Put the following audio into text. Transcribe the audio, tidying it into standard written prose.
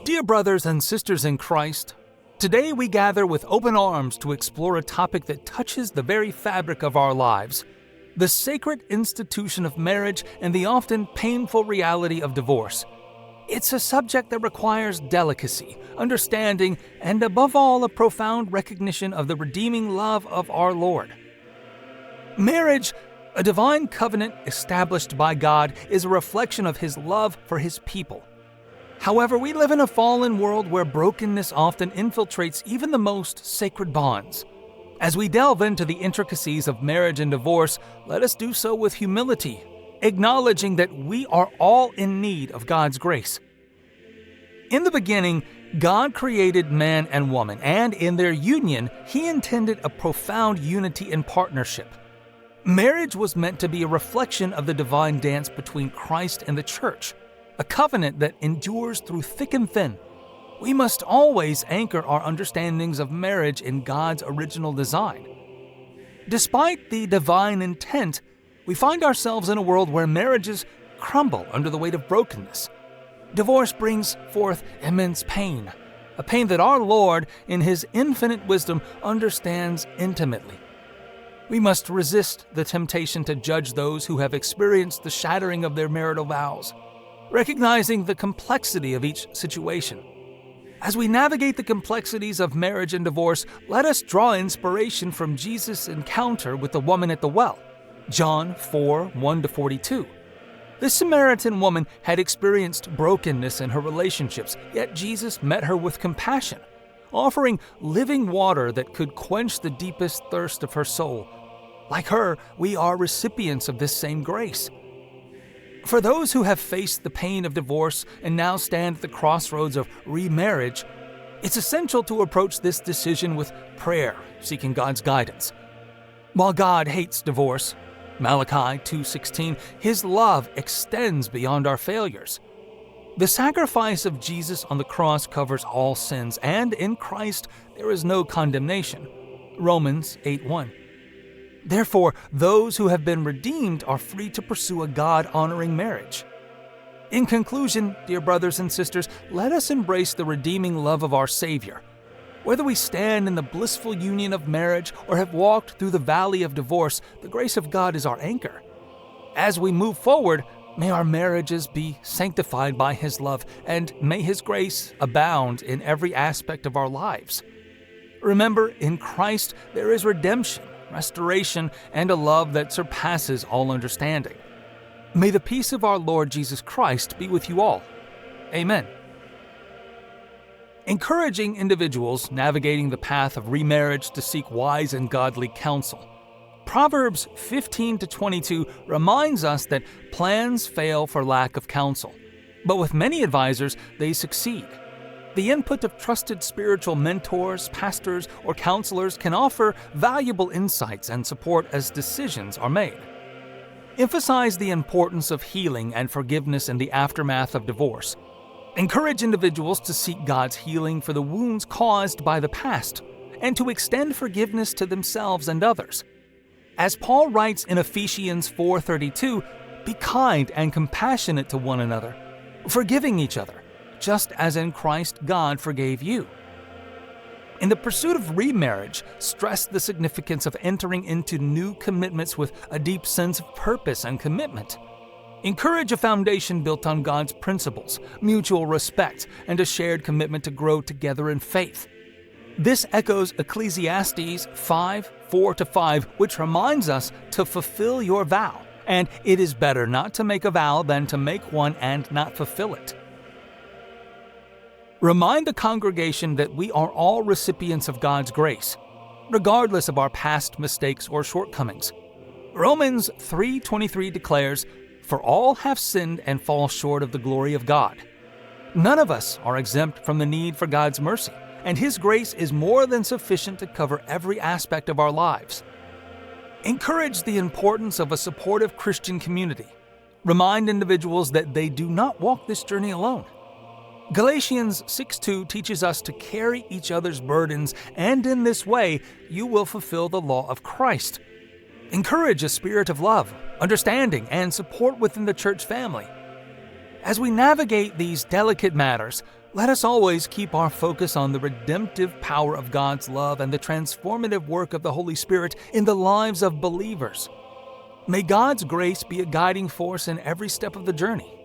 Dear brothers and sisters in Christ, today we gather with open arms to explore a topic that touches the very fabric of our lives, the sacred institution of marriage and the often painful reality of divorce. It's a subject that requires delicacy, understanding, and above all, a profound recognition of the redeeming love of our Lord. Marriage, a divine covenant established by God, is a reflection of His love for His people. However, we live in a fallen world where brokenness often infiltrates even the most sacred bonds. As we delve into the intricacies of marriage and divorce, let us do so with humility, acknowledging that we are all in need of God's grace. In the beginning, God created man and woman, and in their union, He intended a profound unity and partnership. Marriage was meant to be a reflection of the divine dance between Christ and the church, a covenant that endures through thick and thin. We must always anchor our understandings of marriage in God's original design. Despite the divine intent, we find ourselves in a world where marriages crumble under the weight of brokenness. Divorce brings forth immense pain, a pain that our Lord, in His infinite wisdom, understands intimately. We must resist the temptation to judge those who have experienced the shattering of their marital vows, recognizing the complexity of each situation. As we navigate the complexities of marriage and divorce, let us draw inspiration from Jesus' encounter with the woman at the well, John 4, 1-42. This Samaritan woman had experienced brokenness in her relationships, yet Jesus met her with compassion, offering living water that could quench the deepest thirst of her soul. Like her, we are recipients of this same grace. For those who have faced the pain of divorce and now stand at the crossroads of remarriage, it's essential to approach this decision with prayer, seeking God's guidance. While God hates divorce, Malachi 2:16, His love extends beyond our failures. The sacrifice of Jesus on the cross covers all sins, and in Christ there is no condemnation. Romans 8:1. Therefore, those who have been redeemed are free to pursue a God-honoring marriage. In conclusion, dear brothers and sisters, let us embrace the redeeming love of our Savior. Whether we stand in the blissful union of marriage or have walked through the valley of divorce, the grace of God is our anchor. As we move forward, may our marriages be sanctified by His love, and may His grace abound in every aspect of our lives. Remember, in Christ there is redemption, restoration, and a love that surpasses all understanding. May the peace of our Lord Jesus Christ be with you all. Amen. Encouraging individuals navigating the path of remarriage to seek wise and godly counsel. Proverbs 15-22 reminds us that plans fail for lack of counsel, but with many advisors, they succeed. The input of trusted spiritual mentors, pastors, or counselors can offer valuable insights and support as decisions are made. Emphasize the importance of healing and forgiveness in the aftermath of divorce. Encourage individuals to seek God's healing for the wounds caused by the past, and to extend forgiveness to themselves and others. As Paul writes in Ephesians 4:32, be kind and compassionate to one another, forgiving each other, just as in Christ God forgave you. In the pursuit of remarriage, stress the significance of entering into new commitments with a deep sense of purpose and commitment. Encourage a foundation built on God's principles, mutual respect, and a shared commitment to grow together in faith. This echoes Ecclesiastes 5:4-5, which reminds us to fulfill your vow, and it is better not to make a vow than to make one and not fulfill it. Remind the congregation that we are all recipients of God's grace, regardless of our past mistakes or shortcomings. Romans 3:23 declares, "For all have sinned and fall short of the glory of God." None of us are exempt from the need for God's mercy, and His grace is more than sufficient to cover every aspect of our lives. Encourage the importance of a supportive Christian community. Remind individuals that they do not walk this journey alone. Galatians 6:2 teaches us to carry each other's burdens, and in this way, you will fulfill the law of Christ. Encourage a spirit of love, understanding, and support within the church family. As we navigate these delicate matters, Let us always keep our focus on the redemptive power of God's love and the transformative work of the Holy Spirit in the lives of believers. May God's grace be a guiding force in every step of the journey.